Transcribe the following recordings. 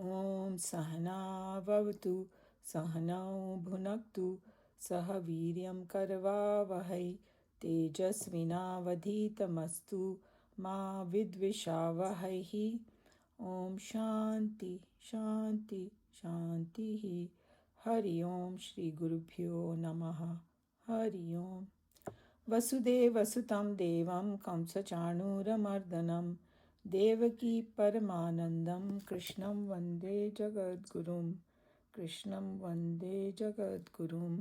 ॐ सहनाववतु सहनौ भुनक्तु सह वीर्यं करवावहै तेजस्विनावधीतमस्तु मा विद्विषावहैः ॐ शान्ति शान्ति शान्तिः हरि ओम श्री गुरुभ्यो नमः हरि ओम वसुदेवसुतं देवं कंसचाणूरमर्दनं देवकी परमानन्दं कृष्णं वन्दे जगद्गुरुं कृष्णं वन्दे जगद्गुरुं.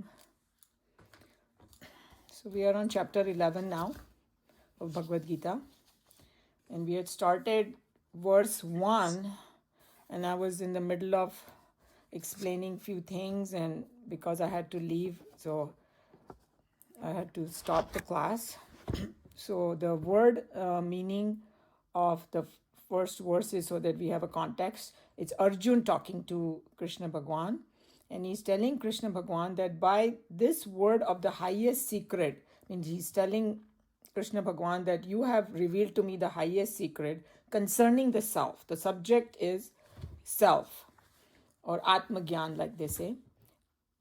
So we are on chapter 11 now of Bhagavad Gita, and we had started verse 1, and I was in the middle of explaining few things, and because I had to leave, so I had to stop the class. So the word meaning of the first verses, so that we have a context, it's Arjun talking to Krishna Bhagwan, and he's telling Krishna Bhagwan that by this word of the highest secret, means he's telling Krishna Bhagwan that you have revealed to me the highest secret concerning the self. The subject is self or Atma Gyan, like they say,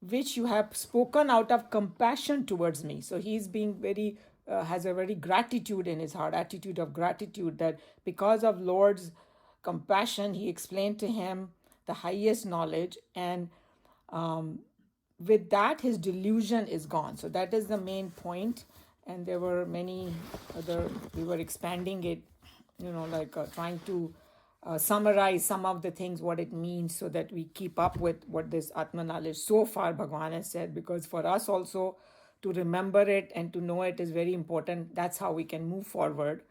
which you have spoken out of compassion towards me. So he's being very, has a very gratitude in his heart, attitude of gratitude, that because of Lord's compassion, he explained to him the highest knowledge, and with that, his delusion is gone. So that is the main point. And there were many other, we were expanding it, like trying to summarize some of the things, what it means, so that we keep up with what this Atma knowledge so far Bhagwan has said, because for us also to remember it and to know it is very important. That's how we can move forward.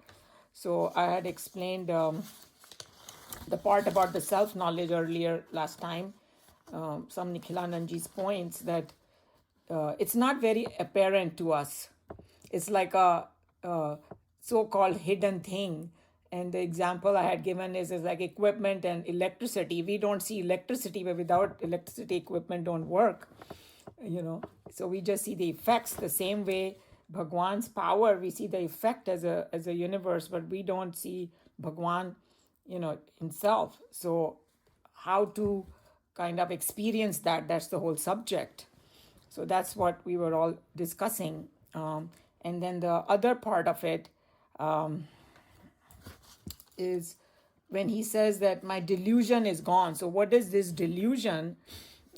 So I had explained the part about the self knowledge earlier last time, some Nikhilananji's points, that it's not very apparent to us. It's like a so-called hidden thing. And the example I had given is like equipment and electricity. We don't see electricity, but without electricity, equipment don't work. So we just see the effects. The same way Bhagwan's power, we see the effect as a universe, but we don't see Bhagwan, himself. So how to kind of experience that's the whole subject. So that's what we were all discussing. And then the other part of it is when he says that my delusion is gone. So what is this delusion?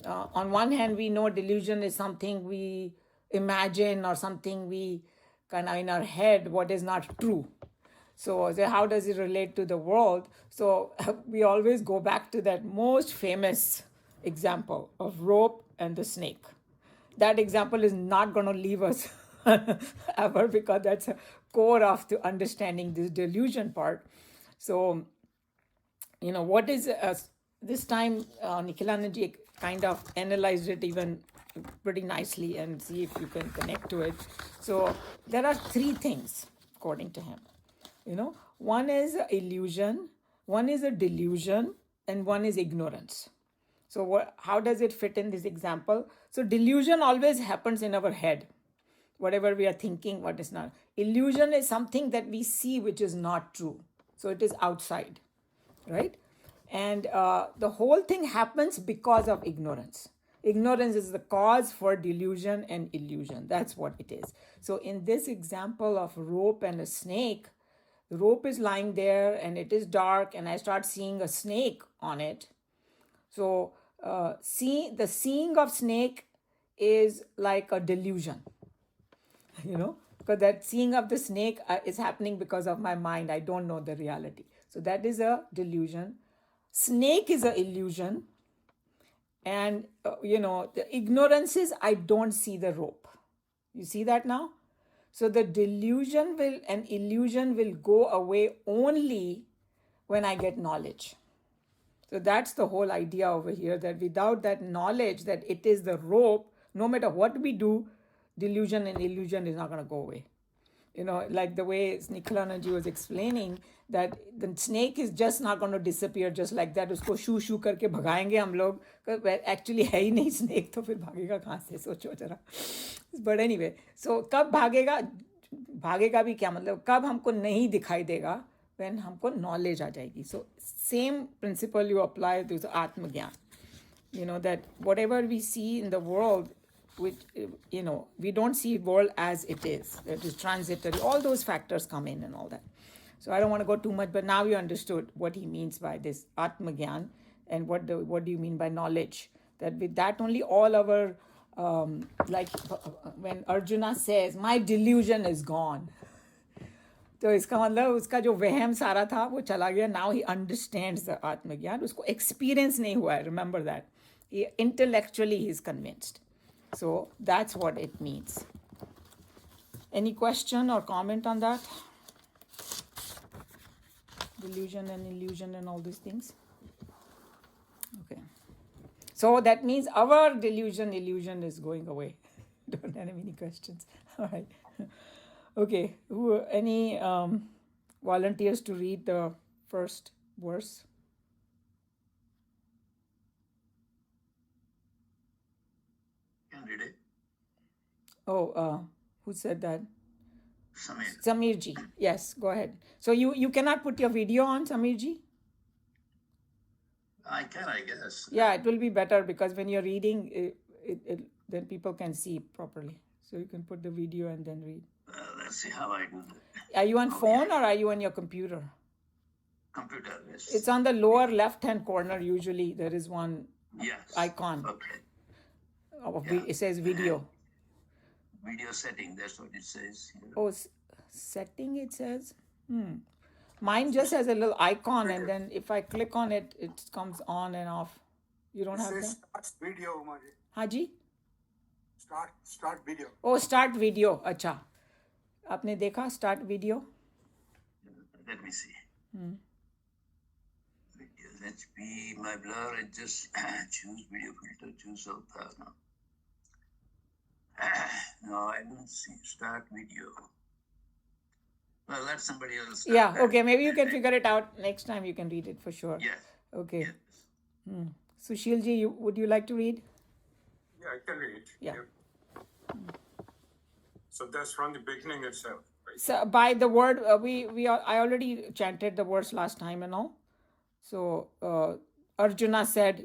On one hand, we know delusion is something we imagine or something we kind of in our head, what is not true. So how does it relate to the world? So we always go back to that most famous example of rope and the snake. That example is not going to leave us ever, because that's a core of to understanding this delusion part. So, what is this time? Nikhilananji kind of analyzed it even pretty nicely, and see if you can connect to it. So there are three things according to him. One is illusion, one is a delusion, and one is ignorance. So how does it fit in this example? So delusion always happens in our head, whatever we are thinking, what is not. Illusion is something that we see which is not true. So it is outside, right? And the whole thing happens because of ignorance. Ignorance is the cause for delusion and illusion. That's what it is. So in this example of rope and a snake, the rope is lying there and it is dark, and I start seeing a snake on it. So the seeing of snake is like a delusion, because that seeing of the snake is happening because of my mind. I don't know the reality. So that is a delusion. Snake is an illusion. And, the ignorance is I don't see the rope. You see that now? So the delusion and illusion will go away only when I get knowledge. So that's the whole idea over here, that without that knowledge that it is the rope, no matter what we do, delusion and illusion is not going to go away. Like the way Nikhilananji was explaining, that the snake is just not going to disappear just like that. Usko shoo shoo करके भगाएंगे हम लोग. Actually है ही नहीं snake, तो फिर भागेगा कहाँ से, सोचो जरा. But anyway, so कब भागेगा भी क्या मतलब, कब हमको नहीं दिखाई देगा, when हमको knowledge आ जाएगी. So same principle you apply to the Atmagyan. That whatever we see in the world, which, we don't see world as it is. That is transitory. All those factors come in and all that. So I don't want to go too much, but now you understood what he means by this Atmagyan and what do you mean by knowledge. That with that only all our, when Arjuna says, my delusion is gone. तो इसका मतलब उसका जो वहम सारा था वो चला गया. Now he understands the आत्मज्ञान. उसको experience नहीं हुआ है. Remember that. Intellectually he is convinced. So that's what it means. Any question or comment on that? Delusion and illusion and all these things. Okay. So that means our illusion is going away. Don't have any questions. All right. Okay. Any volunteers to read the first verse? Can read it. Oh, who said that? Samir. Samirji. Yes, go ahead. So you cannot put your video on, Samirji? I can, I guess. Yeah, it will be better because when you're reading, then people can see properly. So you can put the video and then read. Let's see how I do that. Are you on phone or are you on your computer? Computer, yes. It's on the lower left-hand corner. Usually there is one icon. Okay. It says video. Video setting, that's what it says here. Oh, setting it says? Mine just has a little icon and then if I click on it, it comes on and off. You don't have that? Start video, Umaji. Haji? Start video. Oh, start video. Acha. आपने देखा start video? Let me see. Videos, HP, my blur, I just choose video filter, choose Alpha. No, I don't see start video. Well, let somebody else start. Yeah, okay. Maybe you can figure it out. Next time you can read it for sure. Yes. Okay. Yes. Sushilji, would you like to read? Yeah, I can read. Yeah. So that's from the beginning itself, right? So by the word, I already chanted the words last time and all. So Arjuna said,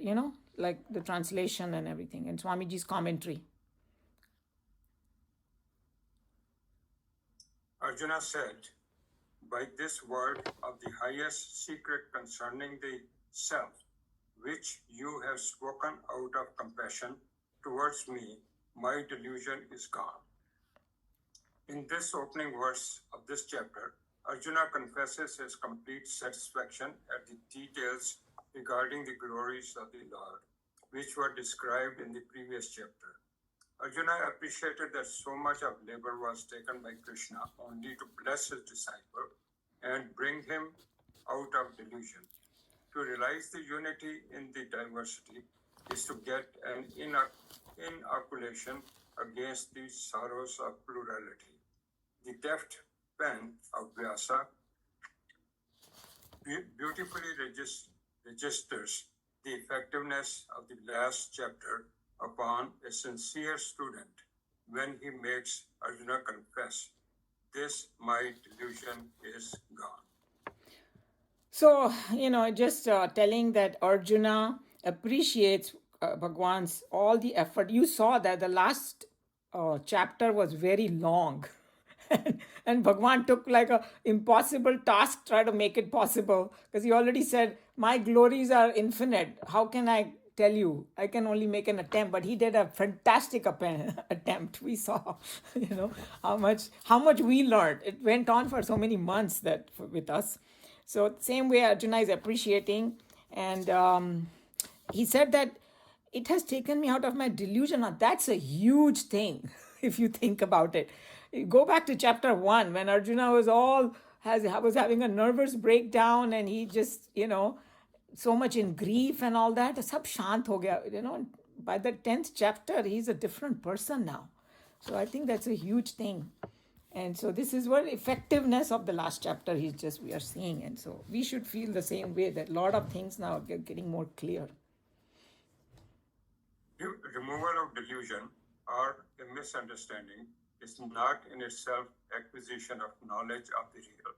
like the translation and everything, and Swamiji's commentary. Arjuna said, by this word of the highest secret concerning the self, which you have spoken out of compassion towards me, my delusion is gone. In this opening verse of this chapter, Arjuna confesses his complete satisfaction at the details regarding the glories of the Lord, which were described in the previous chapter. Arjuna appreciated that so much of labor was taken by Krishna only to bless his disciple and bring him out of delusion. To realize the unity in the diversity is to get an inoculation against the sorrows of plurality. The deft pen of Vyasa beautifully registers the effectiveness of the last chapter upon a sincere student when he makes Arjuna confess, this my delusion is gone. So, just telling that Arjuna appreciates Bhagwan's all the effort. You saw that the last chapter was very long. And Bhagwan took like a impossible task, try to make it possible. Because he already said, my glories are infinite. How can I tell you? I can only make an attempt. But he did a fantastic attempt. We saw, how much we learned. It went on for so many months with us. So same way Arjuna is appreciating. And he said that it has taken me out of my delusion. Now, that's a huge thing if you think about it. Go back to chapter 1 when Arjuna was having a nervous breakdown and he just, so much in grief and all that. Sab shant ho gaya, by the 10th chapter, he's a different person now. So I think that's a huge thing. And so this is what effectiveness of the last chapter we are seeing. And so we should feel the same way that a lot of things now are getting more clear. Removal of delusion or a misunderstanding is not in itself acquisition of knowledge of the real.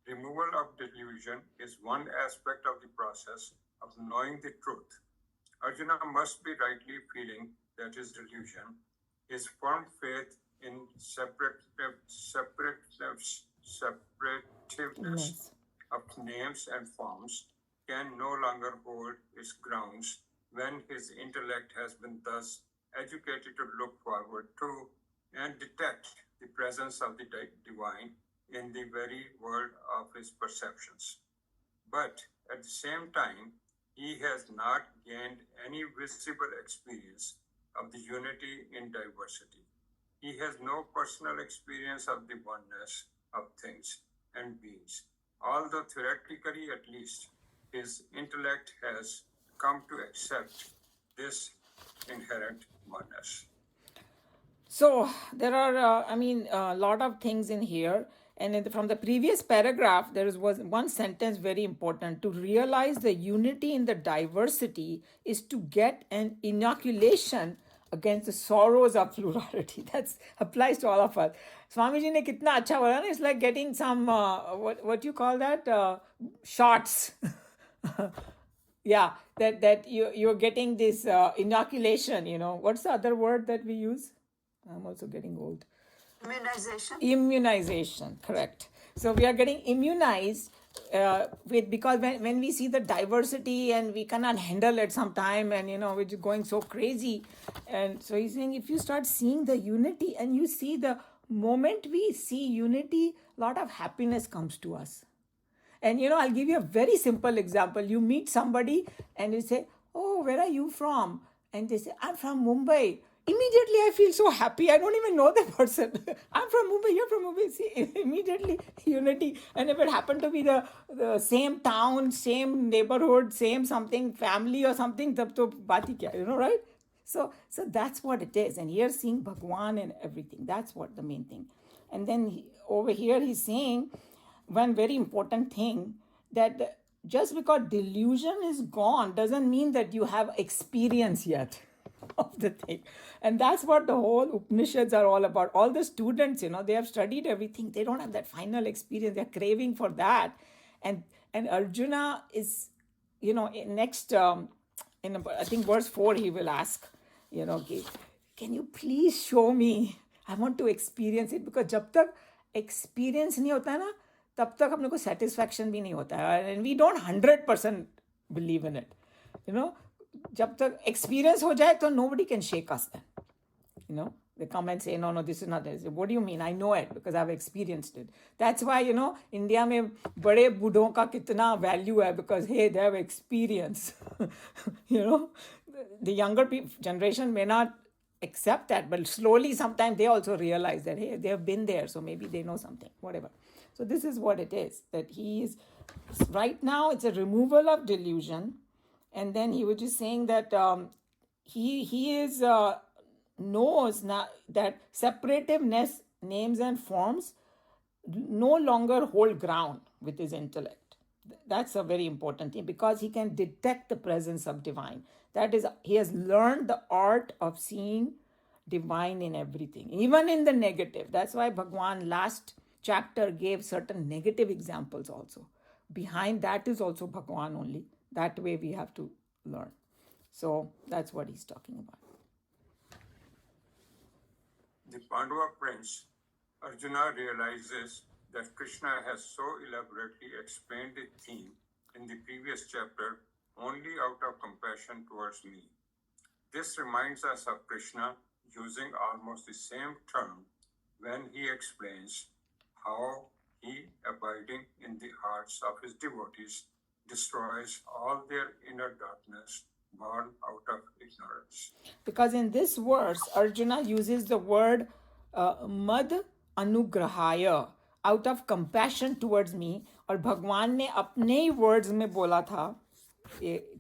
Removal of delusion is one aspect of the process of knowing the truth. Arjuna must be rightly feeling that his delusion, his firm faith in separativeness Yes. of names and forms, can no longer hold its grounds when his intellect has been thus educated to look forward to and detect the presence of the divine in the very world of his perceptions. But at the same time, he has not gained any visible experience of the unity in diversity. He has no personal experience of the oneness of things and beings, although theoretically at least, his intellect has come to accept this inherent oneness. So there are, a lot of things in here. And from the previous paragraph, was one sentence very important. To realize the unity in the diversity is to get an inoculation against the sorrows of plurality. That applies to all of us. Swamiji ne kitna acha bola na. It's like getting some, what you call that? Shots. Yeah, that you're getting this inoculation, What's the other word that we use? I'm also getting old. Immunization, correct. So we are getting immunized because when we see the diversity and we cannot handle it sometime, and we're just going so crazy. And so he's saying, if you start seeing the unity, and you see the moment we see unity, a lot of happiness comes to us. And I'll give you a very simple example. You meet somebody and you say, "Oh, where are you from?" And they say, "I'm from Mumbai." Immediately I feel so happy. I don't even know the person. I'm from Mumbai, you're from Mumbai. See, immediately unity. And if it happened to be the same town, same neighborhood, same something, family or something, tab to baat hi kya, right? So that's what it is. And here seeing Bhagwan and everything. That's what the main thing. And then over here he's saying one very important thing, that just because delusion is gone doesn't mean that you have experience yet of the thing. And that's what the whole Upanishads are all about. All the students, they have studied everything. They don't have that final experience. They're craving for that. And Arjuna is, next, I think verse 4, he will ask, can you please show me? I want to experience it. Because jab tak experience nahi hota hai na, तब तक अपने को satisfaction भी नहीं होता है. And we don't 100% believe in it. जब तक experience हो जाए तो nobody can shake us then. They come and say, no, this is not this. What do you mean? I know it because I've experienced it. That's why, India में बड़े बूढ़ों का कितना value है, because, hey, they have experience. The younger generation may not accept that, but slowly sometimes they also realize that, hey, they have been there, so maybe they know something, whatever. So this is what it is, that he is, right now it's a removal of delusion. And then he was just saying that he is knows now that separativeness, names and forms no longer hold ground with his intellect. That's a very important thing, because he can detect the presence of divine. That is, he has learned the art of seeing divine in everything, even in the negative. That's why Bhagwan last chapter gave certain negative examples also. Behind that is also Bhagwan only. That way we have to learn. So that's what he's talking about. The Pandava prince, Arjuna, realizes that Krishna has so elaborately explained the theme in the previous chapter only out of compassion towards me. This reminds us of Krishna using almost the same term when he explains how he, abiding in the hearts of his devotees, destroys all their inner darkness born out of ignorance. Because in this verse, Arjuna uses the word mad anugrahaya, out of compassion towards me. और भगवान ने अपने ही words में बोला था,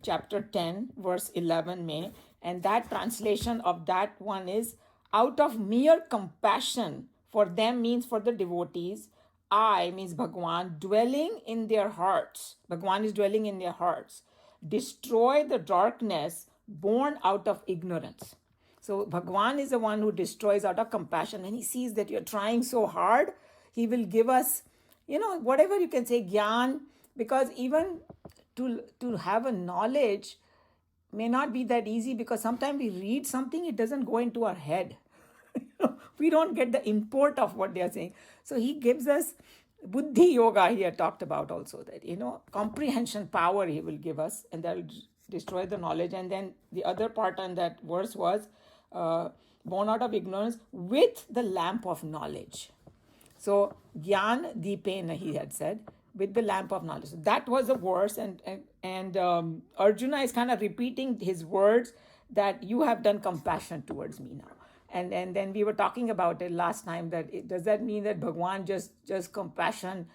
chapter 10, verse 11 में, and that translation of that one is, out of mere compassion for them, means for the devotees, I, means Bhagwan, dwelling in their hearts. Bhagwan is dwelling in their hearts. Destroy the darkness born out of ignorance. So Bhagwan is the one who destroys out of compassion. When he sees that you're trying so hard, he will give us whatever you can say, gyan, because even to have a knowledge may not be that easy, because sometimes we read something, it doesn't go into our head. We don't get the import of what they are saying. So he gives us buddhi yoga. He had talked about also that, comprehension power he will give us, and that will destroy the knowledge. And then the other part on that verse was born out of ignorance with the lamp of knowledge. So Gyan Deepena, he had said, with the lamp of knowledge. So that was a verse, and Arjuna is kind of repeating his words that you have done compassion towards me now. And then we were talking about it last time, that does that mean that Bhagwan just compassion,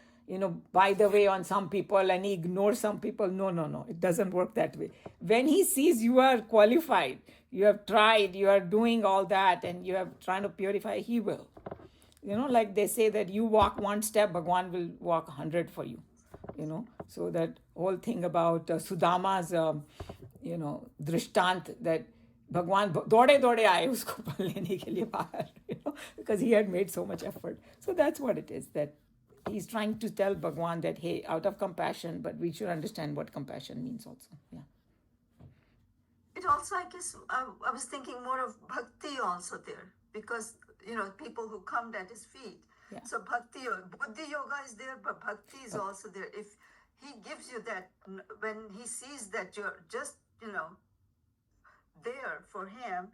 by the way, on some people, and he ignores some people? No. It doesn't work that way. When he sees you are qualified, you have tried, you are doing all that, and you are trying to purify, he will. Like they say that you walk one step, Bhagwan will walk 100 for you. So that whole thing about Sudama's, drishtant, that Bhagwan दौड़े आए उसको लेने के लिए बाहर, because he had made so much effort. So that's what it is, that he's trying to tell Bhagwan that, hey, out of compassion, but we should understand what compassion means also. Yeah. It also, I guess, I was thinking more of bhakti also there, because, people who come at his feet. Yeah. So bhakti, buddhi yoga is there, but bhakti is also there. If he gives you that, when he sees that you're just, there for him,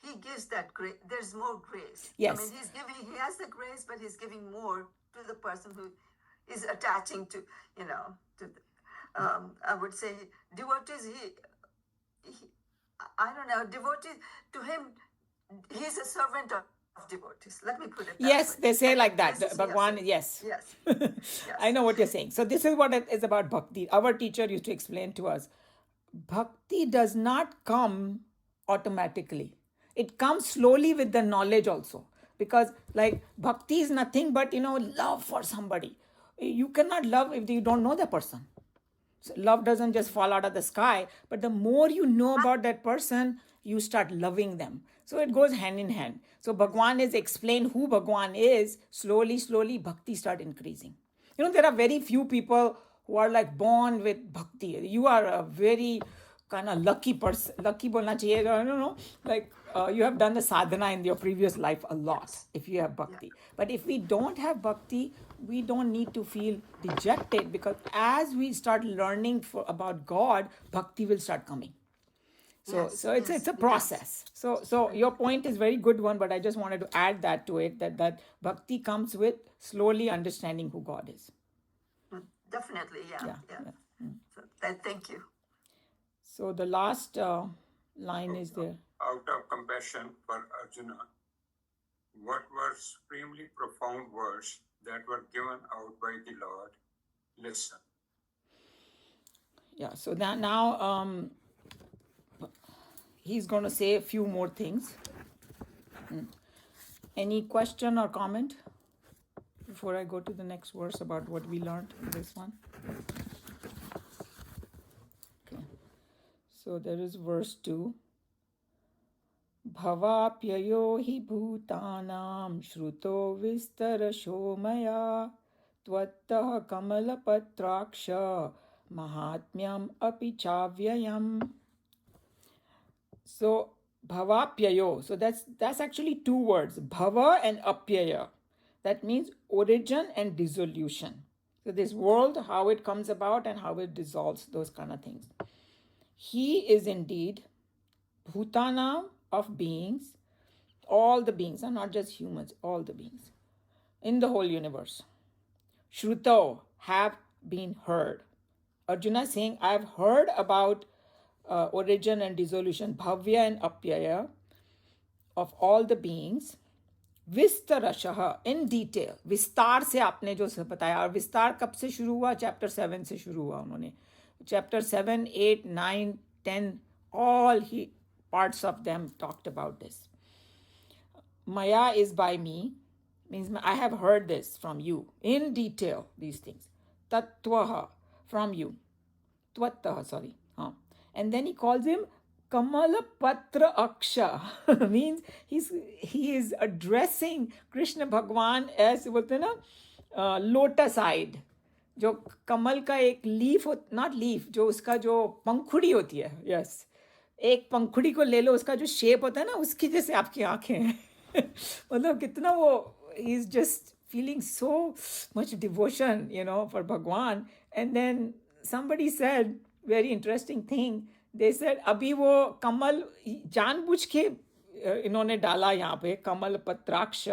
he gives that grace. There's more grace. Yes. I mean, he has the grace, but he's giving more to the person who is attaching to, I would say, devotees, I don't know, devotees, to him, he's a servant of devotees. Let me put it that Yes, way. they say like that. This is- Bhagwan, yes. Yes. I know what you're saying. So this is what it is about bhakti. Our teacher used to explain to us, bhakti does not come automatically. It comes slowly with the knowledge also. Because like bhakti is nothing but, love for somebody. You cannot love if you don't know the person. So love doesn't just fall out of the sky, but the more you know about that person, you start loving them. So it goes hand in hand. So Bhagwan is explained who Bhagwan is. Slowly, bhakti start increasing. There are very few people who are like born with bhakti. You are a very kind of lucky person. Lucky bolna chahiye, I don't know. Like you have done the sadhana in your previous life a lot if you have bhakti. Yeah. But if we don't have bhakti, we don't need to feel dejected, because as we start learning about God, bhakti will start coming. So it's a process. So your point is very good one, but I just wanted to add that to it, that bhakti comes with slowly understanding who God is. Definitely, yeah. So, thank you. So the last line is there. Out of compassion for Arjuna, what were supremely profound words that were given out by the Lord? Listen. Yeah, so that now he's going to say a few more things. Any question or comment before I go to the next verse about what we learned in this one? Okay, so there is verse 2. Bhavapyayo hi bhutanam shruto vistarasho maya tvattah kamalapatraksha mahatmyam api chavyayam. So bhavapyayo, so that's actually two words, bhava and apyaya. That means origin and dissolution. So this world, how it comes about and how it dissolves, those kind of things. He is indeed bhutana of beings, all the beings, and not just humans, all the beings in the whole universe. Shruto, have been heard. Arjuna is saying, I have heard about origin and dissolution, bhavya and apyaya, of all the beings. विस्तारशः, in detail. विस्तार से आपने जो बताया, और विस्तार कब से शुरू हुआ? चैप्टर 7 से शुरू हुआ उन्होंने. Chapter 7, 8, 9, 10, all parts of them talked about this. Maya is by me, means I have heard this from you in detail, these things. Tattvaha, from you. Tvattaha, sorry. And then he calls him Kamala Patra Aksha, means he is addressing Krishna Bhagwan as lotus eyed, जो कमल का एक leaf हो, not leaf, जो उसका जो पंखुड़ी होती है, यस, एक पंखुड़ी को ले लो, उसका जो शेप होता है ना, उसकी जैसे आपकी आंखें हैं. मतलब कितना वो, he is just feeling so much devotion, for Bhagwan. And then somebody said, very interesting thing, they said अभी वो कमल जानबूझ के इन्होंने डाला यहाँ पे कमल पत्राक्ष,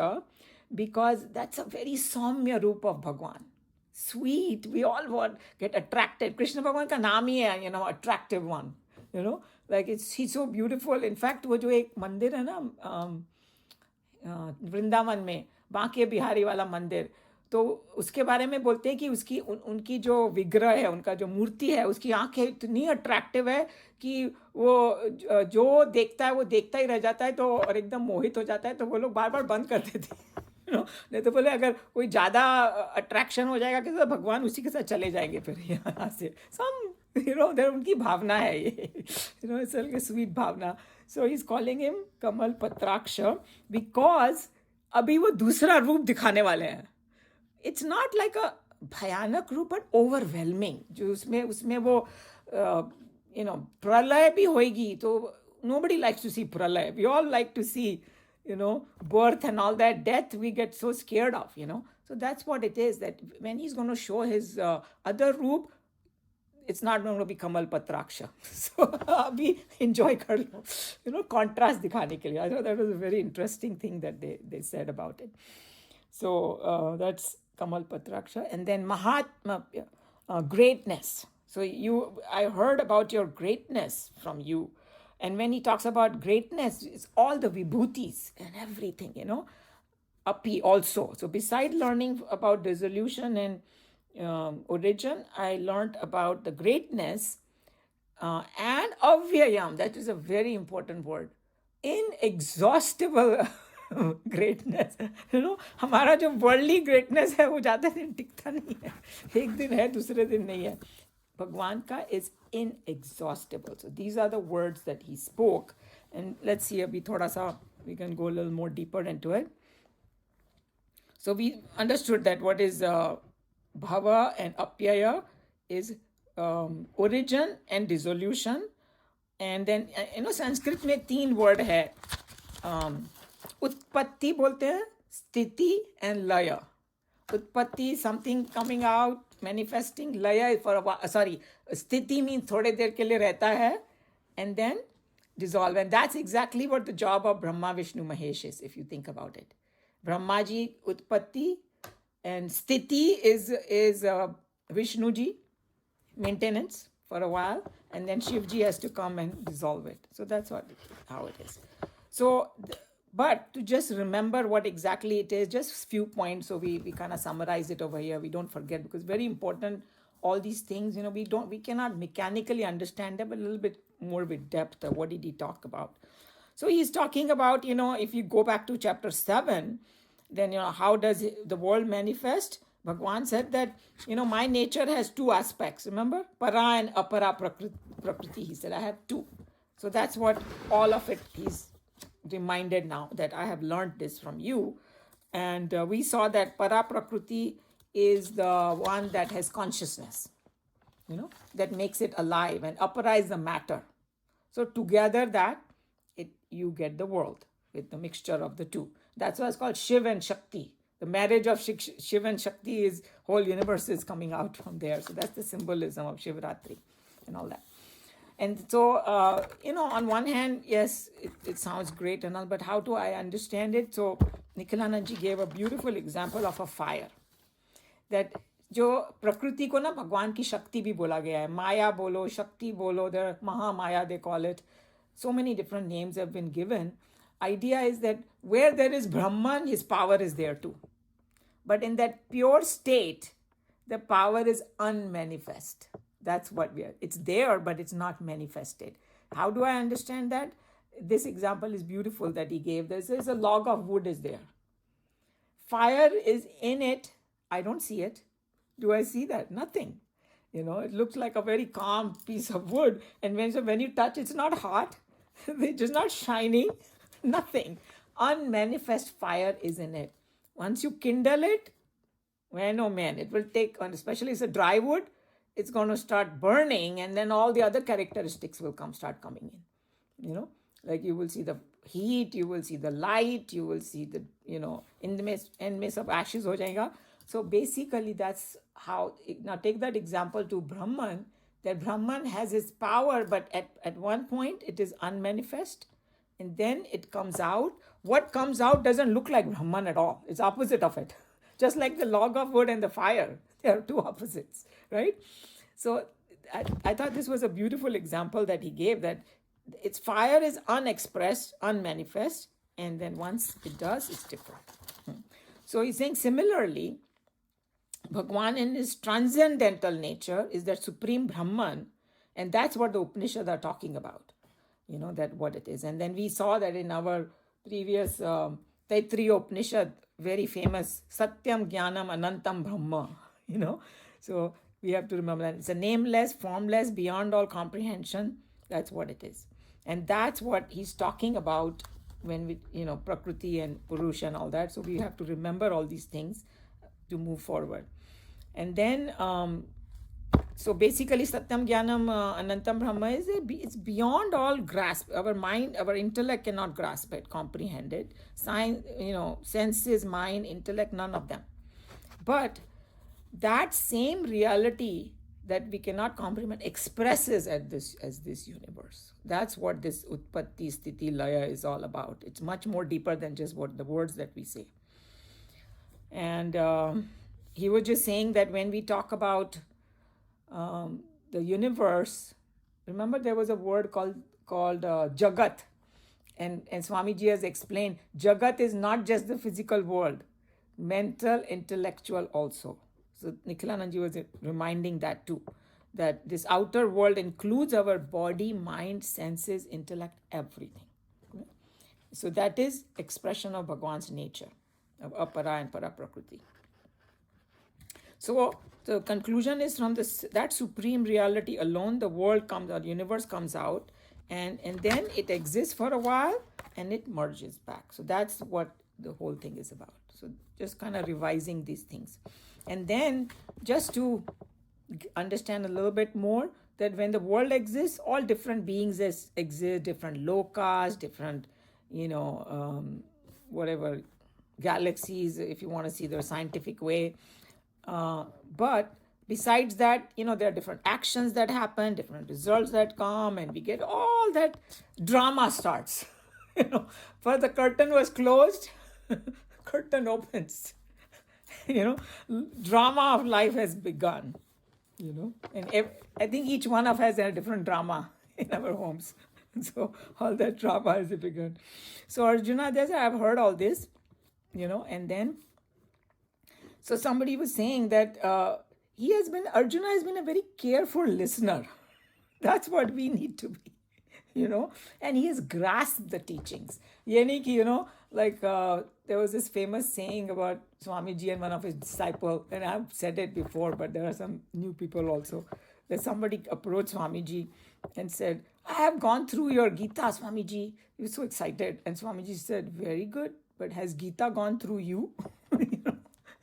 because that's a very सौम्य रूप of Bhagwan. Sweet, we all want get attracted. Krishna Bhagwan का नाम ही है, attractive one, like he's so beautiful. In fact, वो जो एक मंदिर है ना वृंदावन में, बांके बिहारी वाला मंदिर, तो उसके बारे में बोलते हैं कि उसकी उनकी जो विग्रह है, उनका जो मूर्ति है, उसकी आंखें इतनी अट्रैक्टिव है कि वो जो देखता है वो देखता ही रह जाता है, तो और एकदम मोहित हो जाता है, तो वो लोग बार बार बंद कर देते हैं. नहीं तो बोले अगर कोई ज़्यादा अट्रैक्शन हो जाएगा कि तो भगवान उसी के साथ चले जाएंगे फिर यहाँ से. उनकी भावना है ये, इट्स स्वीट भावना. So he is calling him Kamal Patraksh because अभी वो दूसरा रूप दिखाने वाले हैं. इट्स नॉट लाइक अ भयानक रूप, बट ओवरवेलमिंग, जो उसमें वो प्रलय भी होएगी. तो nobody likes to see pralay. We all like to see birth and all that. Death we get so scared of. So that's what it is, that when he's going to show his other roop, it's not going to be Kamal Patraksha. So abhi enjoy kar lo, contrast dikhane ke liye. I thought that was a very interesting thing that they said about it. So that's Kamal Patraksha. And then Mahatma, greatness. So I heard about your greatness from you. And when he talks about greatness, it's all the vibhutis and everything, Api also. So beside learning about dissolution and origin, I learned about the greatness and avyayam. That is a very important word. Inexhaustible greatness. हमारा जो worldly greatness है वो ज़्यादा दिन टिकता नहीं है. एक दिन है, दूसरे दिन नहीं है. Bhagwan ka is inexhaustible. So these are the words that he spoke. And let's see, abhi thoda sa, we can go a little more deeper into it. So we understood that what is bhava and apyaya is origin and dissolution. And then, Sanskrit में 3 word है. Utpatti बोलते हैं, sthiti and laya. Utpatti, something coming out, manifesting. Laya for a while, sthiti means थोड़े देर के लिए रहता है, and then dissolve. And that's exactly what the job of Brahma, Vishnu, Mahesh is, if you think about it. Brahma ji, utpatti, and sthiti is Vishnu ji, maintenance for a while, and then Shiv ji has to come and dissolve it. So that's how it is. So, but to just remember what exactly it is, just few points, so we kind of summarize it over here. We don't forget, because very important, all these things, we cannot mechanically understand them, but a little bit more with depth. What did he talk about? So he's talking about, if you go back to chapter 7, then, how does the world manifest? Bhagwan said that, my nature has 2 aspects. Remember? Para and apara prakriti. He said, I have 2. So that's what all of it he's reminded now, that I have learned this from you. And we saw that para prakriti is the one that has consciousness, that makes it alive, and apara is the matter. So together you get the world with the mixture of the 2. That's why it's called Shiv and Shakti. The marriage of Shiv and Shakti is, whole universe is coming out from there. So that's the symbolism of Shivratri and all that. And so, on one hand, yes, it sounds great and all, but how do I understand it? So Nikhilanand ji gave a beautiful example of a fire. That जो प्रकृति को ना भगवान की शक्ति भी बोला गया है. माया बोलो, शक्ति बोलो, the Mahamaya they call it. So many different names have been given. Idea is that where there is Brahman, his power is there too. But in that pure state, the power is unmanifest. That's what it's there, but it's not manifested. How do I understand that? This example is beautiful that he gave. There's a log of wood is there. Fire is in it. I don't see it. Do I see that? Nothing. It looks like a very calm piece of wood. And when you touch, it's not hot. It's just not shining. Nothing. Unmanifest fire is in it. Once you kindle it, Man, oh man, it will take, and especially it's a dry wood, it's going to start burning, and then all the other characteristics will start coming in. Like you will see the heat, you will see the light, you will see the, in the midst of ashes ho jayega. So basically that's how, now take that example to Brahman, that Brahman has his power, but at one point it is unmanifest, and then it comes out. What comes out doesn't look like Brahman at all. It's opposite of it. Just like the log of wood and the fire, they are two opposites, right? So I thought this was a beautiful example that he gave, that its fire is unexpressed, unmanifest, and then once it does, it's different. So he's saying similarly, Bhagwan in his transcendental nature is that supreme Brahman, and that's what the Upanishads are talking about, that what it is. And then we saw that in our previous Taittiriya Upanishad, very famous, Satyam Jnanam Anantam Brahma, So we have to remember that it's a nameless, formless, beyond all comprehension. That's what it is. And that's what he's talking about when we, Prakriti and Purusha and all that. So we have to remember all these things to move forward. And then, so basically, Satyam Jnanam Anantam Brahma it's beyond all grasp. Our mind, our intellect cannot grasp it, comprehend it. Science, senses, mind, intellect, none of them. But that same reality that we cannot comprehend expresses as this universe. That's what this Utpatti, Sthiti, Laya is all about. It's much more deeper than just what the words that we say. And he was just saying that when we talk about the universe, remember there was a word called Jagat. And Swamiji has explained, Jagat is not just the physical world, mental, intellectual also. So Nikhilananji was reminding that too, that this outer world includes our body, mind, senses, intellect, everything. So that is expression of Bhagwan's nature, of Apara and Para Prakriti. So the conclusion is from that supreme reality alone, the world comes out, universe comes out, and then it exists for a while and it merges back. So that's what the whole thing is about. So just kind of revising these things. And then just to understand a little bit more, that when the world exists, all different beings exist, different lokas, different, whatever, galaxies, if you want to see the scientific way. But besides that, there are different actions that happen, different results that come, and we get all that drama starts. For the curtain was closed, curtain opens. Drama of life has begun. And I think each one of us has a different drama in our homes. So all that drama has begun. So Arjuna, I've heard all this, and then, so somebody was saying that Arjuna has been a very careful listener. That's what we need to be, and he has grasped the teachings. There was this famous saying about Swamiji and one of his disciples, and I've said it before, but there are some new people also, that somebody approached Swamiji and said, I have gone through your Gita, Swamiji. He was so excited. And Swamiji said, very good, but has Gita gone through you?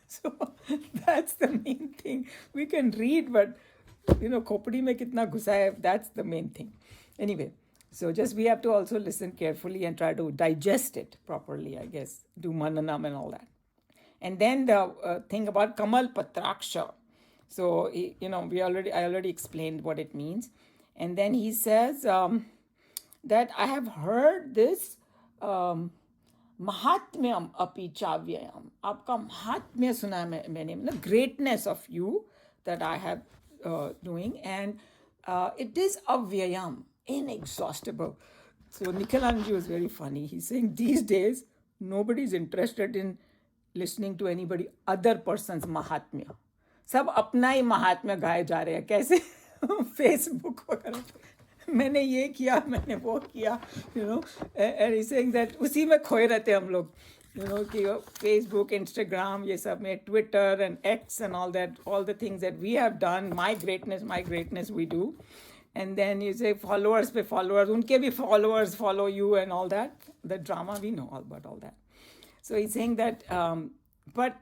So that's the main thing. We can read, but, khopadi mein kitna ghusa hai, that's the main thing. Anyway. So just we have to also listen carefully and try to digest it properly, I guess, do mananam and all that. And then the thing about Kamal Patraksha. So, I already explained what it means. And then he says that I have heard this Mahatmyam api chavyayam. Aapka Mahatmya suna hai maine, the greatness of you that I have doing. And it is avyayam. Inexhaustible. So Nikhilananji was very funny. He's saying these days, nobody's interested in listening to anybody other person's Mahatmya. सब अपना ही महात्म्य गाए जा रहे हैं. कैसे? Facebook वगैरह. मैंने ये किया, मैंने वो किया, and he's saying that उसी में खोए रहते हम लोग. कि Facebook, Instagram, ये सब में, Twitter and X and all that, all the things that we have done, my greatness we do. And then you say followers pe followers, unke bhi followers follow you and all that. The drama, we know all about all that. So he's saying that, but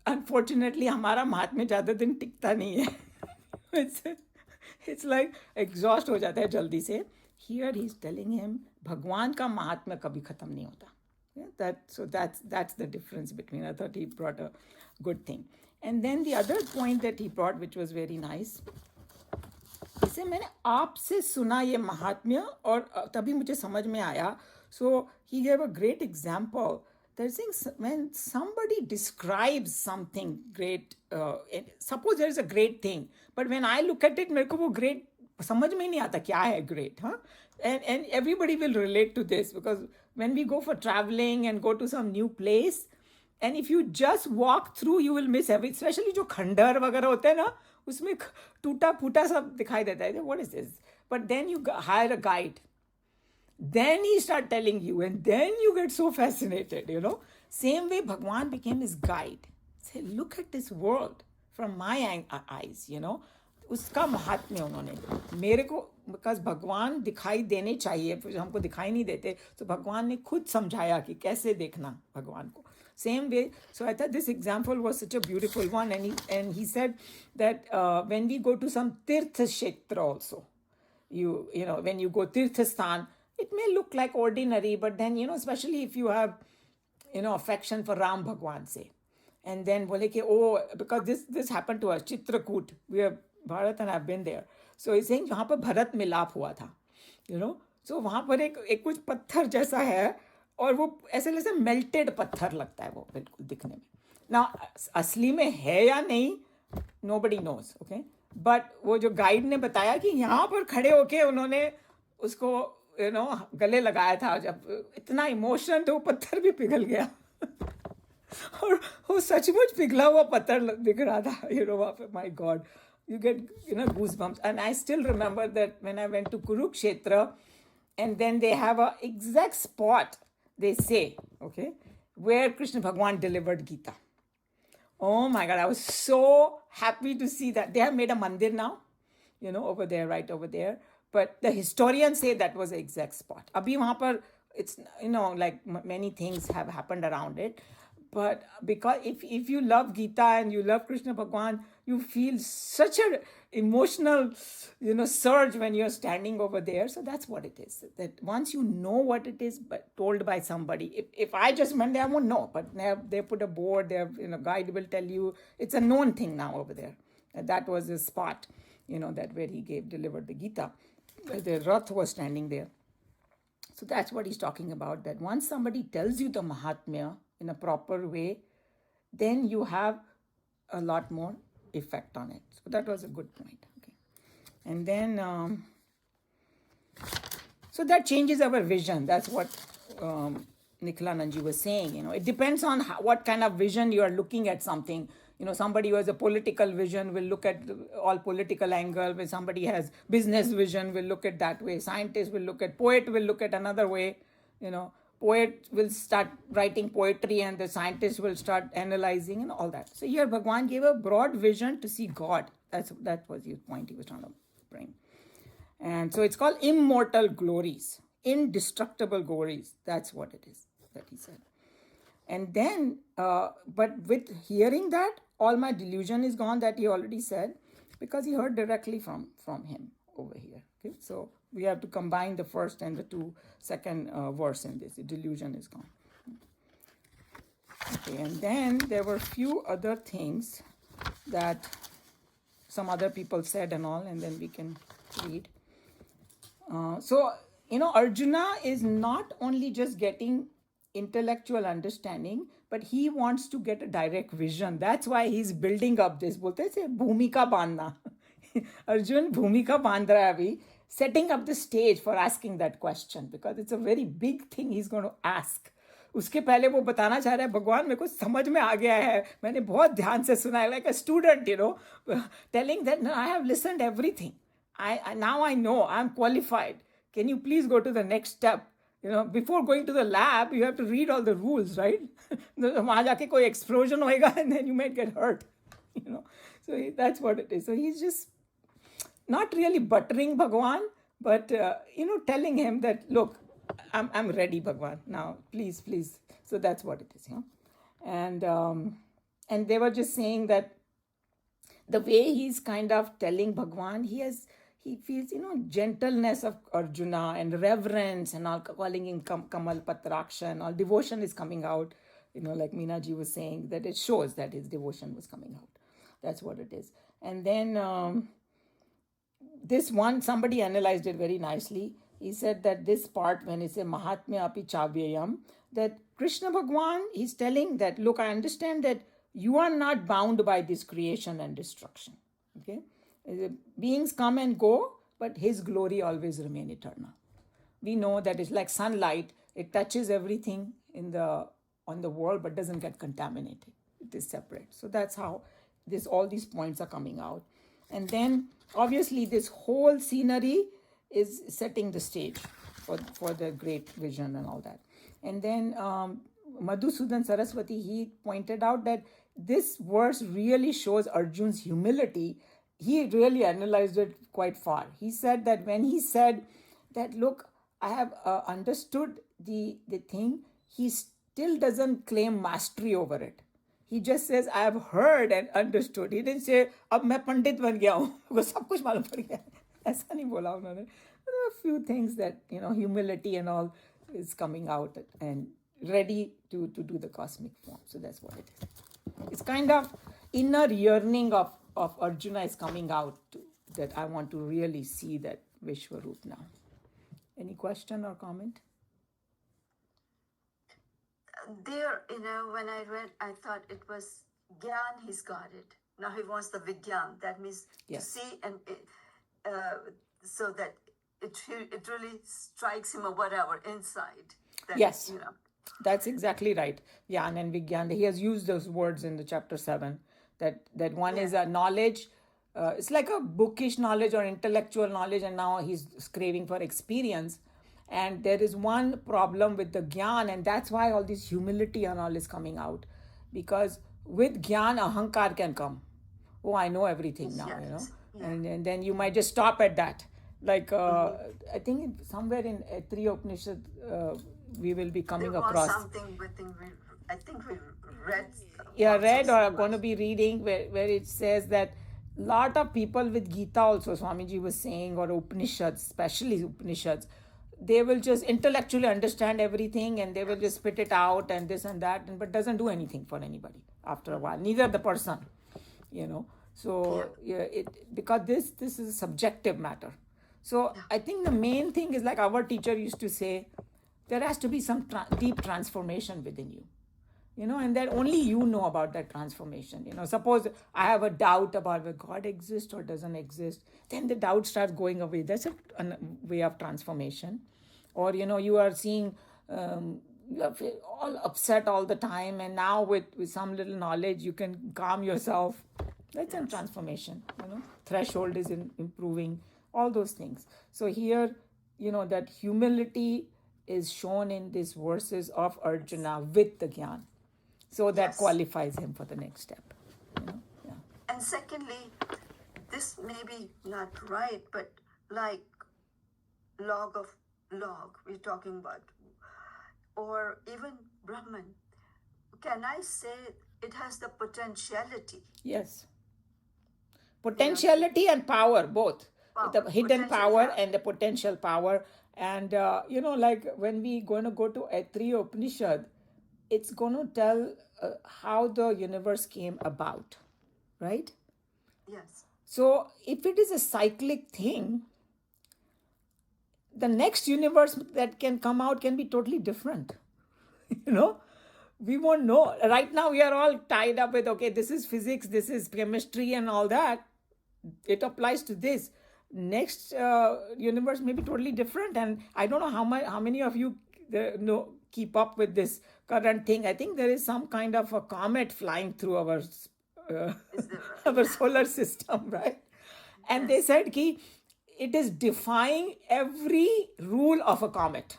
unfortunately हमारा महात्म्य ज़्यादा दिन टिकता नहीं है. It's like exhaust हो जाता है जल्दी से. Here he's telling him भगवान का महात्म्य कभी खत्म नहीं होता. Yeah, that's the difference between. I thought he brought a good thing. And then the other point that he brought, which was very nice, इसे मैंने आपसे सुना ये महात्म्य और तभी मुझे समझ में आया. So he gave a great example. There's things when somebody describes something great, suppose there is a great thing, but when I look at it, मेरे को वो great समझ में नहीं आता क्या है great, huh? And everybody will relate to this because when we go for traveling and go to some new place, and if you just walk through, you will miss everything. Especially जो खंडर वगैरह होते हैं ना, उसमें टूटा फूटा सब दिखाई देता है. What is this? But then you hire a guide. Then he start telling you, and then you get so fascinated, you know. Same way Bhagwan became his guide. Say, look at this world from my eyes, you know. उसका महात्म्य उन्होंने मेरे को, because भगवान दिखाई देने चाहिए, हमको दिखाई नहीं देते, तो भगवान ने खुद समझाया कि कैसे देखना भगवान को. Same way, so I thought this example was such a beautiful one, and he said that when we go to some tirtha kshetra also, you know, when you go tirtha sthan, it may look like ordinary, but then, you know, especially if you have, you know, affection for Ram Bhagwan, say, and then bole ke, oh, because this happened to us, Chitrakoot, we have, Bharat and I have been there. So he's saying वहाँ पर भरत मिलाप हुआ था, you know, so वहाँ पर एक कुछ पत्थर जैसा है और वो ऐसे जैसे मेल्टेड पत्थर लगता है वो बिल्कुल दिखने में. ना असली में है या नहीं, nobody knows, okay, but वो जो गाइड ने बताया कि यहाँ पर खड़े होके उन्होंने उसको, you know, गले लगाया था, जब इतना इमोशन तो वो पत्थर भी पिघल गया. और वो सचमुच पिघला हुआ पत्थर दिख रहा था, you know, my God. You get, you know, goosebumps. And I still remember that when I went to Kurukshetra, and then they have a exact spot, they say, okay, where Krishna Bhagwan delivered Gita. Oh my God, I was so happy to see that. They have made a mandir now, you know, over there, right over there. But the historians say that was the exact spot. Abhi wahan par, it's, you know, like many things have happened around it. But because if you love Gita and you love Krishna Bhagwan, you feel such an emotional, you know, surge when you're standing over there. So that's what it is. That once you know what it is, but told by somebody. If I just went there, I won't know. But they put a board, they have, you know, guide will tell you. It's a known thing now over there. And that was the spot, you know, that where he delivered the Gita. The Rath was standing there. So that's what he's talking about. That once somebody tells you the Mahatmya in a proper way, then you have a lot more effect on it. So that was a good point. Okay, and then so that changes our vision. That's what Nikhilanandji was saying. You know, it depends on what kind of vision you are looking at something. You know, somebody who has a political vision will look at all political angle. When somebody has business vision, will look at that way. Scientist will look at, poet will look at another way. You know, poet will start writing poetry and the scientist will start analyzing and all that. So here Bhagwan gave a broad vision to see God. That was his point he was trying to bring. And so it's called immortal glories, indestructible glories. That's what it is that he said. And then, but with hearing that, all my delusion is gone, that he already said, because he heard directly from him over here. Okay, so we have to combine the first and the second verse in this. The delusion is gone. Okay, and then there were a few other things that some other people said and all, and then we can read. So, you know, Arjuna is not only just getting intellectual understanding, but he wants to get a direct vision. That's why he's building up this. बोलते हैं भूमिका बांधना. Arjun भूमिका बांध रहा है अभी, setting up the stage for asking that question, because it's a very big thing he's going to ask. उसके पहले वो बताना चाह रहा है, भगवान मेरे को समझ में आ गया है, मैंने बहुत ध्यान से सुना है, like a student, you know, telling that no, I have listened everything. Now I know, I'm qualified. Can you please go to the next step? You know, before going to the lab, you have to read all the rules, right? वहाँ जाके कोई explosion होएगा and then you might get hurt, you know. So that's what it is. So he's just not really buttering Bhagwan, but, you know, telling him that, look, I'm ready, Bhagwan, now, please. So that's what it is, you know. And And they were just saying that the way he's kind of telling Bhagwan, he feels, gentleness of Arjuna and reverence and all, calling him Kamal Patraksha and all. Devotion is coming out, like Meenaji was saying, that it shows that his devotion was coming out. That's what it is. And then this one, somebody analyzed it very nicely. He said that this part, when he said Mahatmya api chavyayam, that Krishna Bhagwan, he's telling that, look, I understand that you are not bound by this creation and destruction. Okay? Beings come and go, but his glory always remain eternal. We know that it's like sunlight. It touches everything on the world, but doesn't get contaminated. It is separate. So that's how all these points are coming out. And then obviously this whole scenery is setting the stage for the great vision and all that. And then Madhusudan Saraswati, he pointed out that this verse really shows Arjun's humility. He really analyzed it quite far. He said that when he said that, look, I have understood the thing, he still doesn't claim mastery over it. He just says, I have heard and understood. He didn't say, अब मैं पंडित बन गया हूँ, वो सब कुछ मालूम पड़ गया. ऐसा नहीं बोला उन्होंने. There are a few things that, humility and all is coming out and ready to do the cosmic form. So that's what it is. It's kind of inner yearning of Arjuna is coming out that I want to really see that Vishwaroop now. Any question or comment? There, when I read, I thought it was Gyan, he's got it. Now he wants the Vigyan. That means Yes. to see and so that it really strikes him or whatever inside. That, Yes. That's exactly right. Jnana and Vigyan. He has used those words in the chapter 7. That one is a knowledge. It's like a bookish knowledge or intellectual knowledge, and now he's craving for experience. And there is one problem with the Gyan, and that's why all this humility and all is coming out. Because with Gyan, Ahankar can come. Oh, I know everything now, Yes. Yeah. And then you might just stop at that. Like, I think somewhere in Three Upanishad, we will be coming There was across. something within, I think we read. Read or are going to be reading where it says that lot of people with Gita also, Swamiji was saying, or Upanishads, especially Upanishads, they will just intellectually understand everything and they will just spit it out and this and that, but doesn't do anything for anybody after a while, neither the person, So because this is a subjective matter. So I think the main thing is, like our teacher used to say, there has to be some deep transformation within you. And that only you know about that transformation. Suppose I have a doubt about whether God exists or doesn't exist, then the doubt starts going away. That's a way of transformation. Or, you are seeing all upset all the time, and now with some little knowledge, you can calm yourself. That's a transformation. Threshold is improving, all those things. So here, that humility is shown in these verses of Arjuna with the Gyan. So that Yes. qualifies him for the next step. Yeah. And secondly, this may be not right, but like log of log we're talking about, or even Brahman, can I say it has the potentiality? Yes. Potentiality and power, both. Power. The hidden Potential, power yeah. and the potential power. And, like when we going to go to Taittiriya Upanishad, it's going to tell how the universe came about, right? Yes. So if it is a cyclic thing, the next universe that can come out can be totally different. We won't know. Right now we are all tied up with, okay, this is physics, this is chemistry and all that. It applies to this. Next universe may be totally different. And I don't know how many of you keep up with this current thing. I think there is some kind of a comet flying through our Is there our solar system, right? And they said कि it is defying every rule of a comet.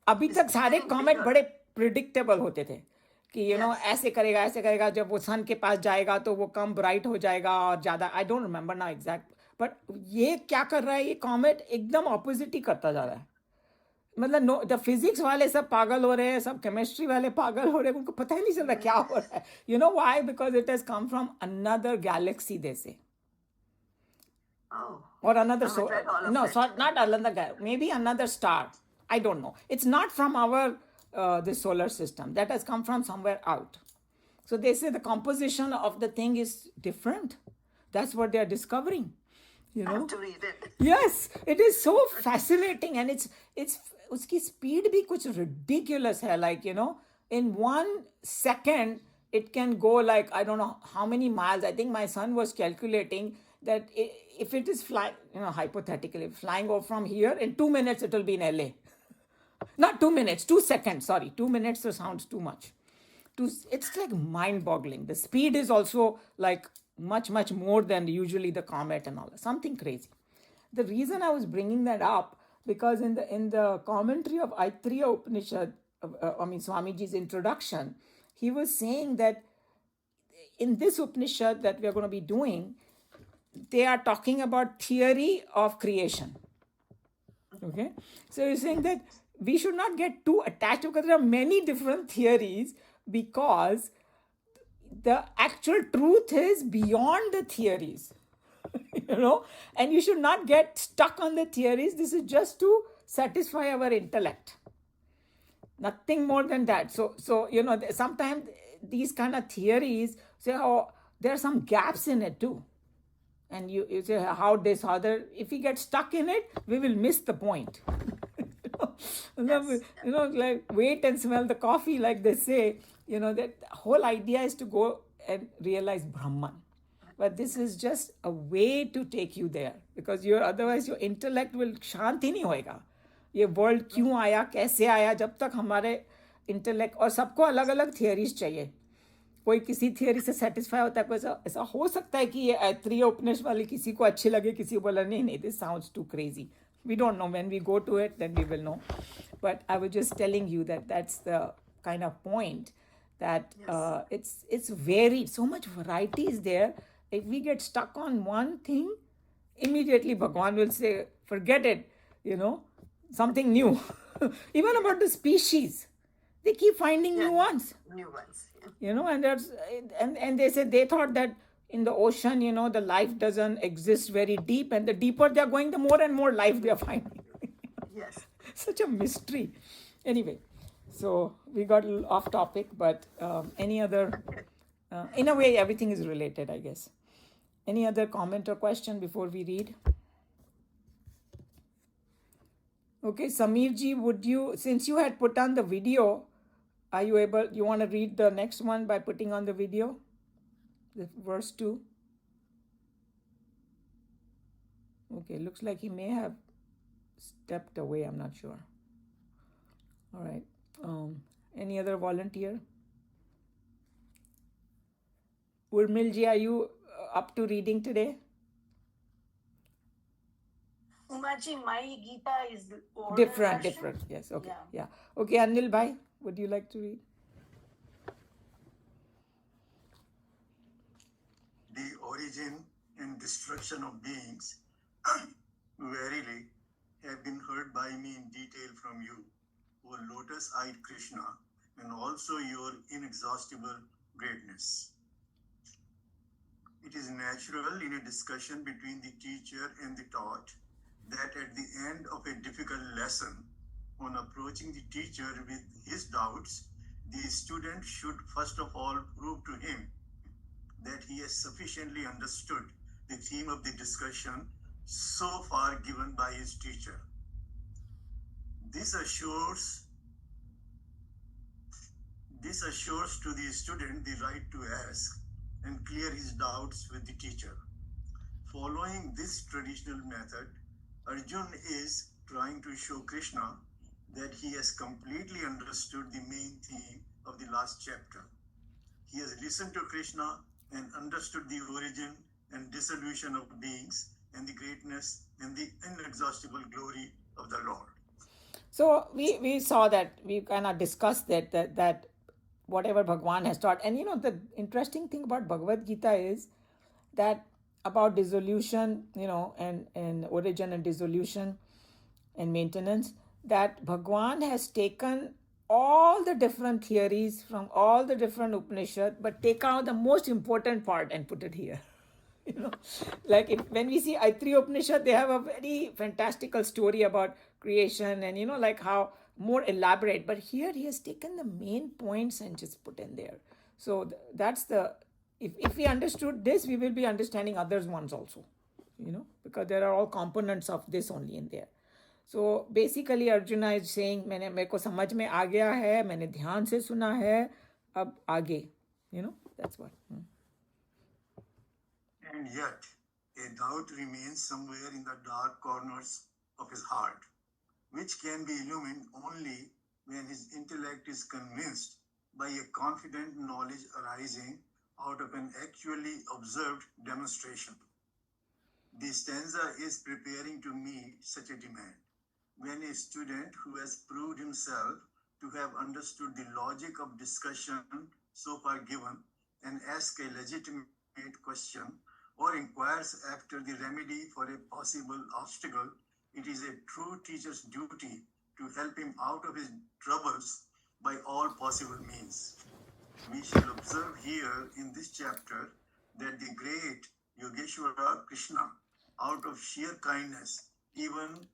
अभी तक सारे comet बड़े predictable होते थे कि ऐसे करेगा, जब वो सन के पास जाएगा तो वो कम ब्राइट हो जाएगा और ज़्यादा, I don't remember now exact, but ये क्या कर रहा है, ये कॉमेट एकदम ऑपोजिट ही करता जा रहा है, मतलब नो द फिजिक्स वाले सब पागल हो रहे हैं, सब केमिस्ट्री वाले पागल हो रहे हैं, उनको पता ही नहीं चल रहा क्या हो रहा है. You know why? Because it has come from another galaxy, they say. Oh, Or another I haven't read all of no, it. not another guy, maybe another star. I don't know. It's not from our the solar system. That has come from somewhere out. So they say the composition of the thing is different. That's what they are discovering. You I have know. to read it. Yes, it is so fascinating, and it's उसकी speed भी कुछ ridiculous है. Like, you know, in 1 second it can go like I don't know how many miles. I think my son was calculating that if it is flying, you know, hypothetically flying over from here in 2 minutes, it will be in LA. Not 2 minutes, 2 seconds. Sorry, 2 minutes sounds too much. It's like mind-boggling. The speed is also like much more than usually the comet and all that. Something crazy. The reason I was bringing that up because in the commentary of Aitreya Upanishad, Swamiji's introduction, he was saying that in this Upanishad that we are going to be doing, they are talking about theory of creation. Okay, so you're saying that we should not get too attached because there are many different theories, because the actual truth is beyond the theories. You know, and you should not get stuck on the theories. This is just to satisfy our intellect, nothing more than that. So you know, sometimes these kind of theories say, oh, there are some gaps in it too, and you say how this other. If we get stuck in it, we will miss the point. Yes. You know, like wait and smell the coffee, like they say. You know, that whole idea is to go and realize Brahman. But this is just a way to take you there, because otherwise your intellect will शांत ही नहीं होएगा. ये world क्यों आया, कैसे आया, जब तक हमारे इंटेलेक्ट, और सबको अलग अलग थियरीज चाहिए. कोई किसी थियरी से सेटिस्फाई होता है, कोई ऐसा हो सकता है कि ये ऐत्रेय उपनिषद वाली किसी को अच्छी लगे, किसी को बोला नहीं, this sounds too crazy. We don't know. When we go to it, then we will know. But I was just telling you that that's the kind of point, that it's varied. So much variety is there. If we get stuck on one thing, immediately Bhagwan will say, forget it, you know, something new. Even about the species, they keep finding new ones. New ones. Yeah. You know, and they said they thought that in the ocean, you know, the life doesn't exist very deep, and the deeper they're going, the more and more life they're finding. Yes. Such a mystery. Anyway, so we got a little off topic, but any other, in a way, everything is related, I guess. Any other comment or question before we read? Okay, Samir ji, would you, since you had put on the video, are you able, you want to read the next one by putting on the video? The verse 2. Okay, looks like he may have stepped away, I'm not sure. All right. Any other volunteer? Urmil ji, are you up to reading today? Umaji, my Gita is older Different. version. Yes, okay. Yeah. Yeah. Okay, Anil bhai, would you like to read? The origin and destruction of beings verily have been heard by me in detail from you, O lotus-eyed Krishna, and also your inexhaustible greatness. It is natural in a discussion between the teacher and the taught that at the end of a difficult lesson, on approaching the teacher with his doubts, the student should first of all prove to him that he has sufficiently understood the theme of the discussion so far given by his teacher. This assures to the student the right to ask and clear his doubts with the teacher. Following this traditional method, Arjun is trying to show Krishna that he has completely understood the main theme of the last chapter. He has listened to Krishna and understood the origin and dissolution of beings and the greatness and the inexhaustible glory of the Lord. So we saw that, we kind of discussed that whatever Bhagwan has taught. And you know, the interesting thing about Bhagavad Gita is that about dissolution, you know, and origin and dissolution and maintenance, that Bhagwan has taken all the different theories from all the different Upanishad, but take out the most important part and put it here. You know, like when we see Aitri Upanishad, they have a very fantastical story about creation and, like how more elaborate. But here he has taken the main points and just put in there. So that's if we understood this, we will be understanding others ones also, because there are all components of this only in there. So basically Arjuna is saying मेरे को समझ में आ गया है, मैंने ध्यान से सुना है, अब आगे, that's what. And yet, a doubt remains somewhere in the dark corners of his heart, which can be illumined only when his intellect is convinced by a confident knowledge arising out of an actually observed demonstration. This stanza is preparing to meet such a demand. When a student who has proved himself to have understood the logic of discussion so far given and asks a legitimate question or inquires after the remedy for a possible obstacle, it is a true teacher's duty to help him out of his troubles by all possible means. We shall observe here in this chapter that the great Yogeshwara Krishna, out of sheer kindness, even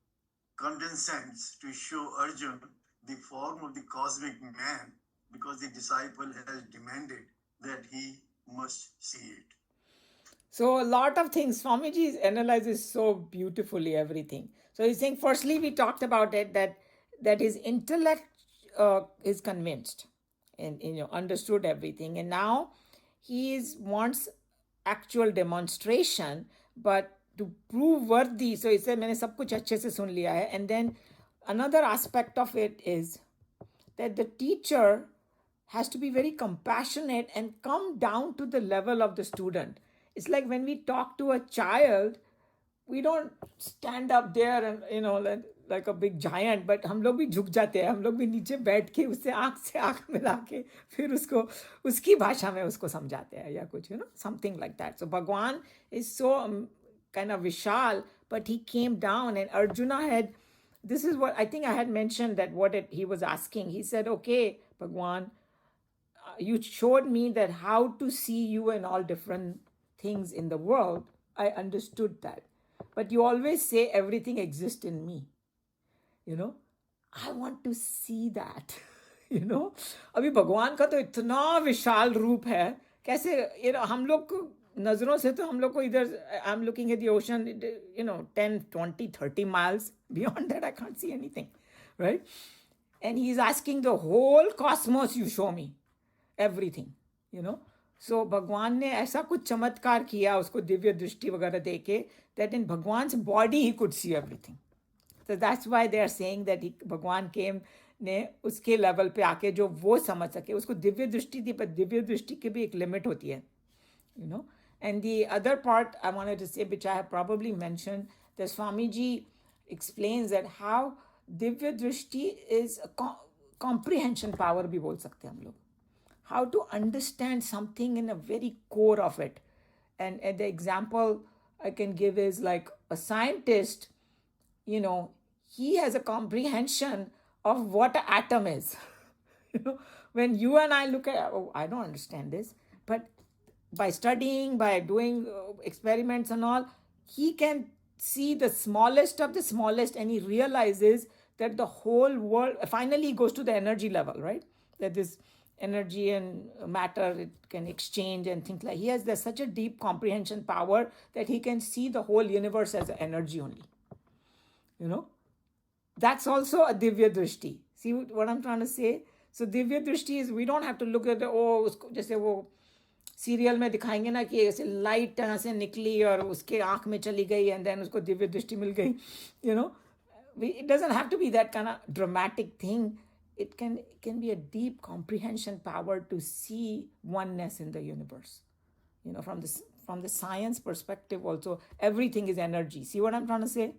condescends to show Arjun the form of the cosmic man because the disciple has demanded that he must see it. So a lot of things, Swamiji analyzes so beautifully everything. So he's saying, firstly, we talked about it that his intellect is convinced and understood everything, and now he wants actual demonstration, but to prove worthy. So he said, मैंने सब कुछ अच्छे से सुन लिया है. And then another aspect of it is that the teacher has to be very compassionate and come down to the level of the student. It's like when we talk to a child, we don't stand up there and like a big giant, but हम लोग भी झुक जाते हैं, हम लोग भी नीचे बैठ के उससे आँख से आँख मिला के फिर उसको उसकी भाषा में उसको समझाते हैं या कुछ, something like that. So Bhagwan is so kind of vishal, but he came down, and Arjuna this is what I think I had mentioned, that he was asking. He said, okay, Bhagwan, you showed me that how to see you in all different things in the world. I understood that. But you always say everything exists in me. I want to see that. अभी भगवान का तो इतना विशाल रूप है, कैसे हम लोग को नजरों से तो हम लोग को इधर I'm looking at the ocean 10, 20, 30 miles. Beyond that I can't see anything, right? And he's asking the whole cosmos, you show me everything, So भगवान ने ऐसा कुछ चमत्कार किया उसको दिव्य दृष्टि वगैरह देके, that in Bhagwan's body he could see everything. So that's why they are saying that भगवान came ने उसके लेवल पे आके जो वो समझ सके, उसको दिव्य दृष्टि थी, पर दिव्य दृष्टि की भी एक लिमिट होती है, And the other part I wanted to say, which I have probably mentioned, that Swamiji explains that how divya drishti is a comprehension power भी बोल सकते हैं हम लोग. How to understand something in a very core of it. And the example I can give is like a scientist, he has a comprehension of what an atom is. When you and I look at, I don't understand this, but by studying, by doing experiments and all, he can see the smallest of the smallest, and he realizes that the whole world, finally he goes to the energy level, right? That this energy and matter, it can exchange and things like, he has such a deep comprehension power that he can see the whole universe as energy only. That's also a divya drishti. See what I'm trying to say? So divya drishti is, we don't have to look at जैसे वो serial में दिखाएंगे ना कि ऐसे light तरह से निकली और उसके आँख में चली गई and then उसको दिव्य दृष्टि मिल गई, it doesn't have to be that kind of dramatic thing. It can be a deep comprehension power to see oneness in the universe. From the science perspective also, everything is energy. See what I'm trying to say?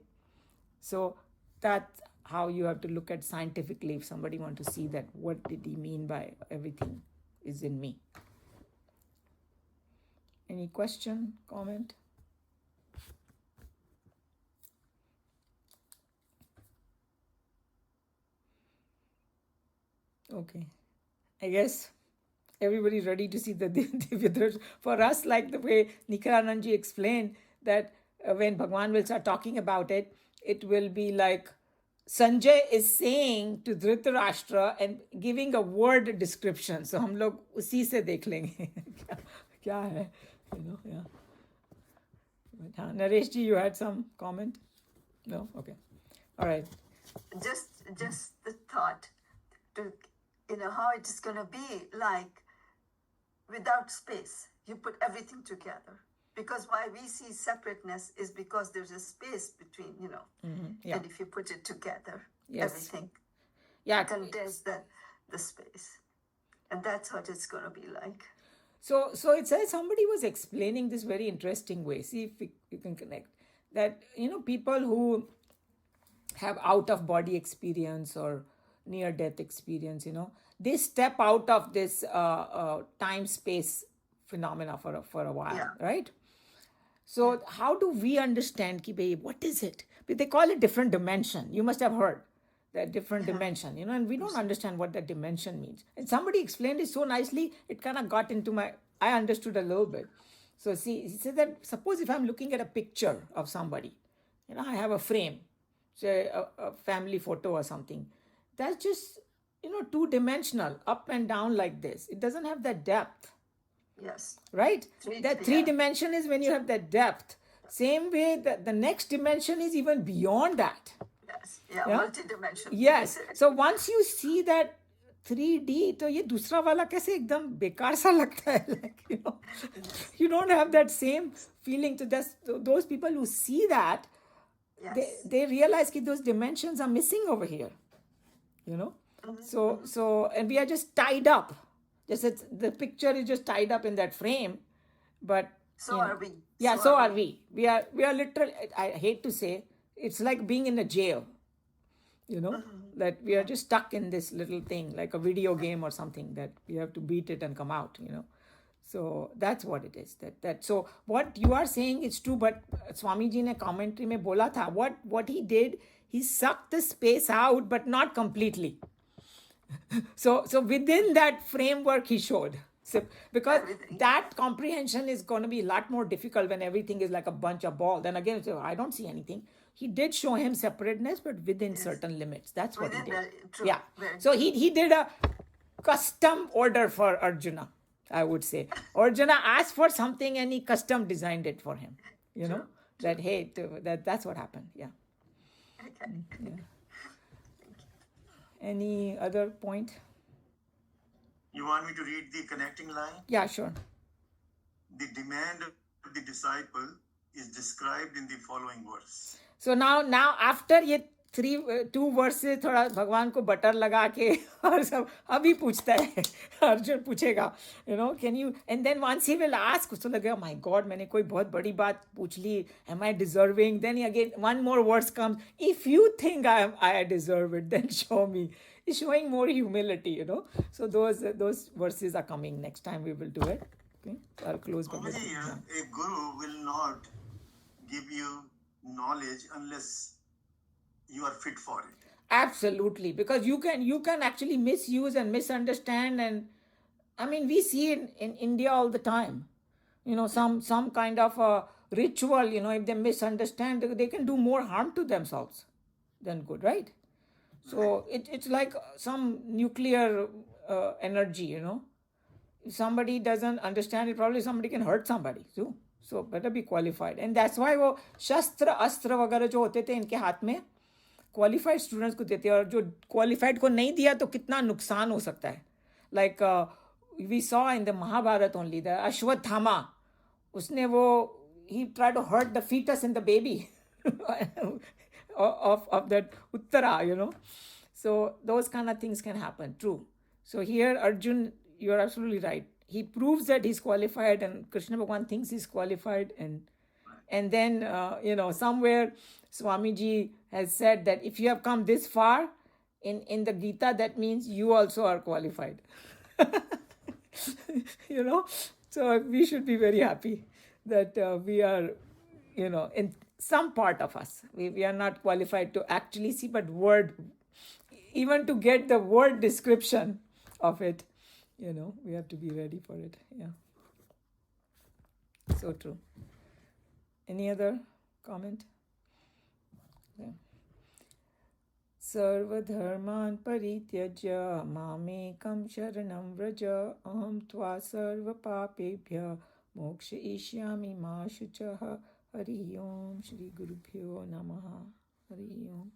So that's how you have to look at scientifically if somebody wants to see that, what did he mean by everything is in me. Any question, comment? Okay. I guess everybody's ready to see the Divya Darshan. For us, like the way Nikhilanandji explained, that when Bhagwan will start talking about it, it will be like Sanjay is saying to Dhritarashtra and giving a word description. So हम लोग उसी से देख लेंगे क्या क्या है, yeah. But, Naresh ji, you had some comment? No? Okay. All right. Just the thought to how it is going to be like without space. You put everything together. Because why we see separateness is because there's a space between, Yeah. and if you put it together, Yes. everything Yeah. condense the space. And that's what it's going to be like. So it says somebody was explaining this very interesting way. See if you can connect that. People who have out of body experience or near death experience, they step out of this time space phenomena for a while, Yeah. right? So how do we understand ki bhai, what is it? But they call it different dimension. You must have heard that different dimension, and we don't understand what that dimension means. And somebody explained it so nicely, it kind of got into I understood a little bit. So see, he said that suppose if I'm looking at a picture of somebody, I have a frame, say a family photo or something, that's just, two-dimensional, up and down like this. It doesn't have that depth. Yes. Right? That three yeah. dimension is when you have that depth. Same way that the next dimension is even beyond that. Yes. Yeah. Yeah? Multi-dimensional. Yes. So once you see that 3D, तो ये दूसरा वाला कैसे एकदम बेकार सा लगता है, like, you don't have that same feeling. To those people who see that, Yes. they realize that those dimensions are missing over here. So and we are just tied up. The picture is just tied up in that frame, but So are we. yeah, so are we. We are literally, I hate to say, it's like being in a jail, that we are just stuck in this little thing, like a video game or something, that we have to beat it and come out, So that's what it is. So what you are saying is true, but Swamiji ne commentary mein bola tha, what he did, he sucked the space out, but not completely. So within that framework he showed. So, because that comprehension is going to be a lot more difficult when everything is like a bunch of balls. Then again, so I don't see anything. He did show him separateness, but within certain limits. That's what he did. True. Yeah. Very So he did a custom order for Arjuna, I would say. Arjuna asked for something and he custom designed it for him. That hey, that's what happened. Yeah. Okay. Yeah. Any other point? You want me to read the connecting line? Yeah, sure. The demand of the disciple is described in the following verse. So now after ये 2 verses थोड़ा भगवान को butter लगा के और सब अभी पूछता है, अर्जुन पूछेगा, can you, and then once he will ask, उसको लगेगा my God, मैंने कोई बहुत बड़ी बात पूछ ली, am I deserving? Then again one more verse comes, if you think I deserve it, then show me. He's showing more humility, So those verses are coming. Next time we will do it. Okay, I'll close by this. Swamiji, a guru will not give you knowledge unless you are fit for it. Absolutely, because you can actually misuse and misunderstand, and I mean we see it in India all the time. Some kind of a ritual, if they misunderstand, they can do more harm to themselves than good, right? So it's like some nuclear energy, If somebody doesn't understand it, probably somebody can hurt somebody too. So better be qualified. And that's why वो शस्त्र अस्त्र वगैरह जो होते थे इनके हाथ में क्वालिफाइड स्टूडेंट्स को देते हैं, और जो क्वालिफाइड को नहीं दिया तो कितना नुकसान हो सकता है. Like we saw in the Mahabharata only, the Ashwatthama, उसने वो he tried to hurt the fetus in the baby of that Uttara, So those kind of things can happen, true. So here Arjun, you're absolutely right. He proves that he's qualified, and Krishna Bhagwan thinks he's qualified, and then somewhere Swamiji has said that if you have come this far in the Gita, that means you also are qualified. So we should be very happy that we are, in some part of us, we are not qualified to actually see, but even to get the word description of it, we have to be ready for it. Yeah. So true. Any other comment? Yeah. सर्वधर्मान् परित्यज्य मामेकं शरणं व्रज अहं त्वा सर्वपापेभ्यः मोक्षयिष्यामि मा शुचः. हरि ओम. श्री गुरुभ्यो नमः. हरि ओम.